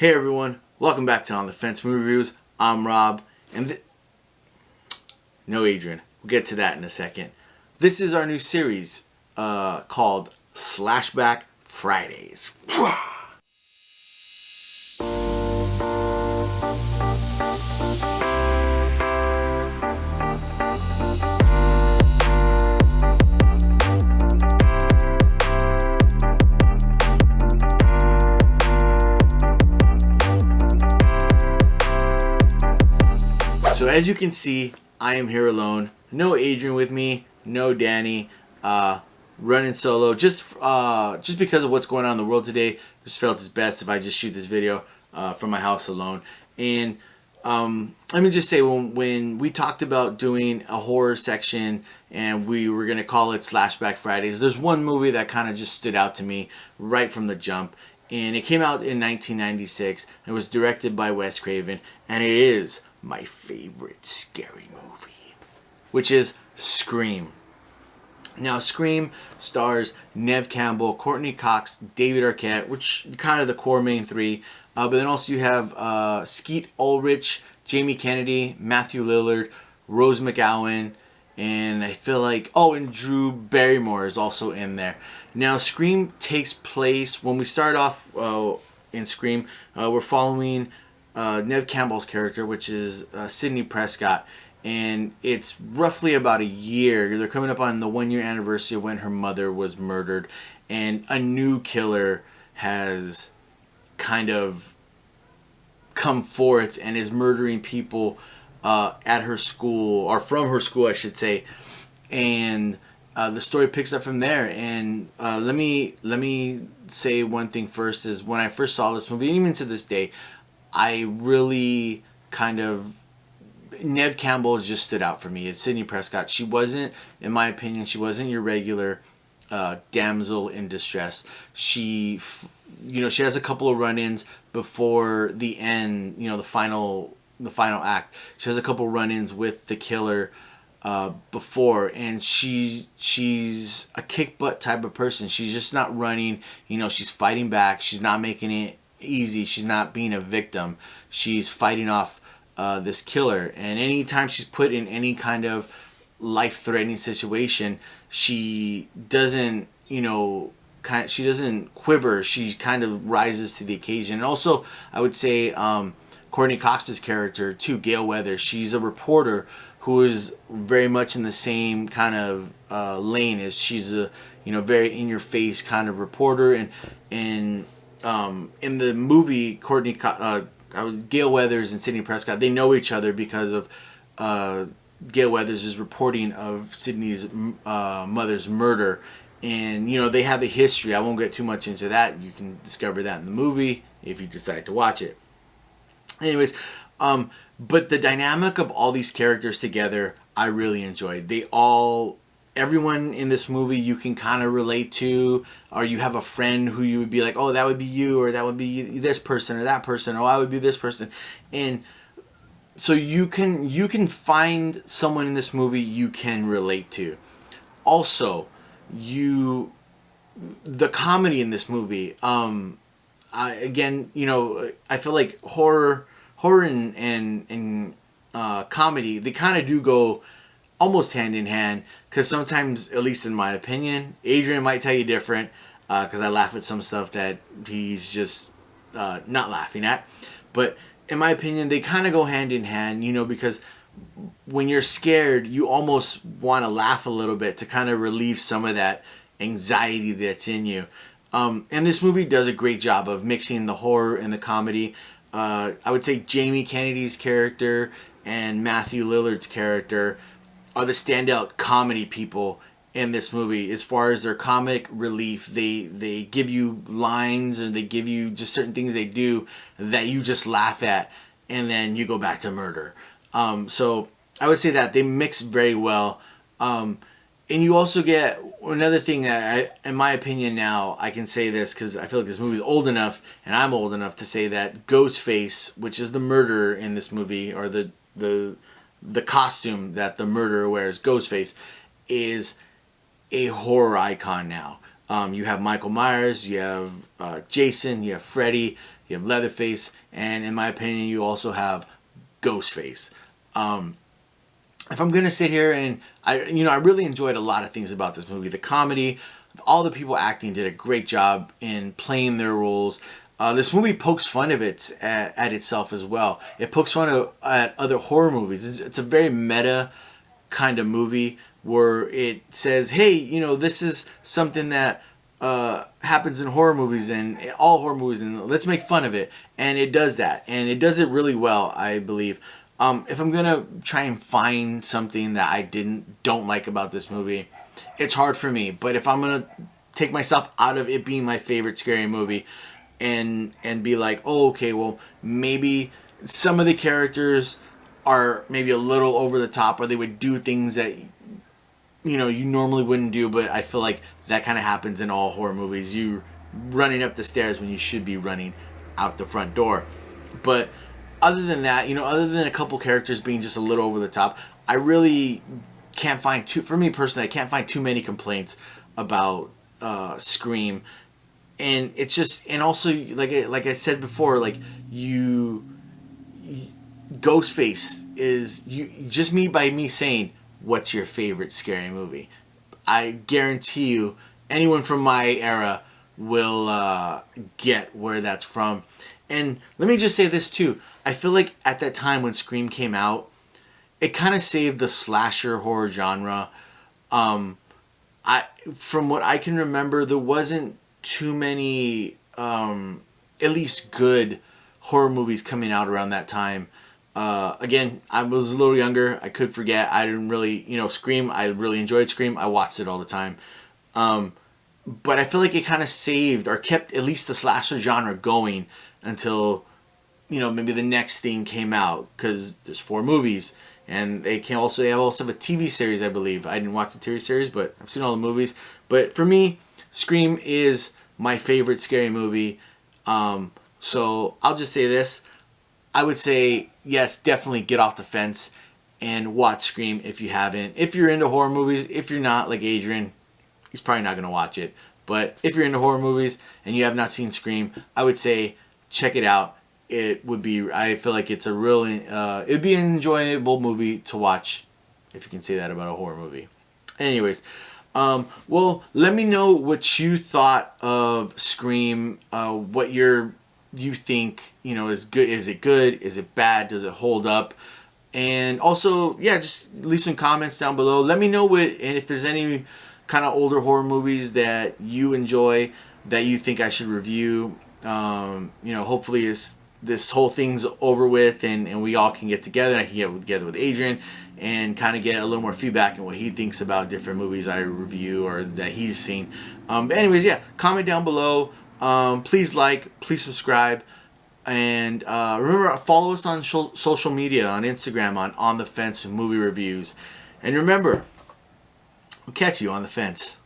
Hey everyone, welcome back to On the Fence Movie Reviews. I'm Rob, and no Adrian. We'll get to that in a second. This is our new series called Slashback Fridays. So as you can see, I am here alone. No Adrian with me, no Danny, running solo. Just because of what's going on in the world today, just felt it's best if I just shoot this video from my house alone. And let me just say, when we talked about doing a horror section and we were gonna call it Slashback Fridays, there's one movie that kind of just stood out to me right from the jump. And it came out in 1996. It was directed by Wes Craven, and it is my favorite scary movie, which is Scream. Now, Scream stars Neve Campbell, Courtney Cox, David Arquette, which kind of the core main three. But then also you have Skeet Ulrich, Jamie Kennedy, Matthew Lillard, Rose McGowan, and I feel like, and Drew Barrymore is also in there. Now, Scream takes place, when we start off in Scream, we're following Neve Campbell's character, which is Sidney Prescott, and it's roughly about a year. They're coming up on the 1 year anniversary of when her mother was murdered, and a new killer has kind of come forth and is murdering people at her school, or from her school I should say, and the story picks up from there. And let me say one thing first, is when I first saw this movie, and even to this day, I really Neve Campbell just stood out for me. It's Sidney Prescott. She wasn't, in my opinion, she wasn't your regular damsel in distress. She has a couple of run-ins before the end, the final act. She has a couple run-ins with the killer before, and she's a kick butt type of person. She's just not running, she's fighting back. She's not making it easy. She's not being a victim. She's fighting off this killer, and anytime she's put in any kind of life-threatening situation, she doesn't she doesn't quiver. She kind of rises to the occasion. And also, I would say Courtney Cox's character too, Gail Weathers, she's a reporter who is very much in the same kind of lane as she's a very in-your-face kind of reporter. And in the movie, Gail Weathers and Sidney Prescott, they know each other because of Gail Weathers' reporting of Sidney's mother's murder. And, they have a history. I won't get too much into that. You can discover that in the movie if you decide to watch it. Anyways, but the dynamic of all these characters together, I really enjoyed. Everyone in this movie you can kind of relate to, or you have a friend who you would be like, oh, that would be you, or that would be this person or that person, or I would be this person. And so you can find someone in this movie you can relate to. Also, the comedy in this movie, I feel like horror and comedy, they kind of do go almost hand in hand, because sometimes, at least in my opinion, Adrian might tell you different, because I laugh at some stuff that he's just not laughing at. But in my opinion, they kind of go hand in hand, because when you're scared, you almost want to laugh a little bit to kind of relieve some of that anxiety that's in you. And this movie does a great job of mixing the horror and the comedy. I would say Jamie Kennedy's character and Matthew Lillard's character are the standout comedy people in this movie. As far as their comic relief, they give you lines, and they give you just certain things they do that you just laugh at, and then you go back to murder. So I would say that they mix very well. And you also get another thing that, in my opinion now, I can say this because I feel like this movie's old enough, and I'm old enough to say that Ghostface, which is the murderer in this movie, or the costume that the murderer wears, Ghostface, is a horror icon now. You have Michael Myers, you have Jason, you have Freddy, you you have Leatherface, and in my opinion, you also have Ghostface. If I'm gonna sit here and I really enjoyed a lot of things about this movie. The comedy, all the people acting did a great job in playing their roles. This movie pokes fun of at itself as well. It pokes fun at other horror movies. It's a very meta kind of movie where it says, hey, this is something that happens in horror movies and all horror movies, and let's make fun of it. And it does that, and it does it really well, I believe. If I'm gonna try and find something that I don't like about this movie, it's hard for me. But if I'm gonna take myself out of it being my favorite scary movie, and be like, oh, okay, well, maybe some of the characters are maybe a little over the top, or they would do things that you normally wouldn't do. But I feel like that kind of happens in all horror movies. You running up the stairs when you should be running out the front door. But other than that, other than a couple characters being just a little over the top, I really can't find for me personally, I can't find too many complaints about Scream. And it's just, and also like I said before, like Ghostface is just by me saying, what's your favorite scary movie? I guarantee you, anyone from my era will get where that's from. And let me just say this too. I feel like at that time when Scream came out, it kind of saved the slasher horror genre. From what I can remember, there wasn't too many, at least good horror movies coming out around that time. Again, I was a little younger. I could forget. I didn't really, Scream. I really enjoyed Scream. I watched it all the time. But I feel like it kind of saved or kept at least the slasher genre going until, maybe the next thing came out, because there's 4 movies. And they also have a TV series, I believe. I didn't watch the TV series, but I've seen all the movies. But for me, Scream is my favorite scary movie. So I'll just say this. I would say, yes, definitely get off the fence and watch Scream if you haven't. If you're into horror movies, if you're not, like Adrian, he's probably not going to watch it. But if you're into horror movies and you have not seen Scream, I would say check it out. I feel like it's it'd be an enjoyable movie to watch, if you can say that about a horror movie. Anyways, well, let me know what you thought of Scream, what you think, is good. Is it good? Is it bad? Does it hold up? And also, yeah, just leave some comments down below. Let me know and if there's any kind of older horror movies that you enjoy that you think I should review. Hopefully this whole thing's over with and we all can get together, and I can get together with Adrian and kind of get a little more feedback on what he thinks about different movies I review or that he's seen. But anyways, yeah, comment down below. Please please subscribe, and remember, follow us on social media, on Instagram, on the Fence Movie Reviews. And remember, we'll catch you on the fence.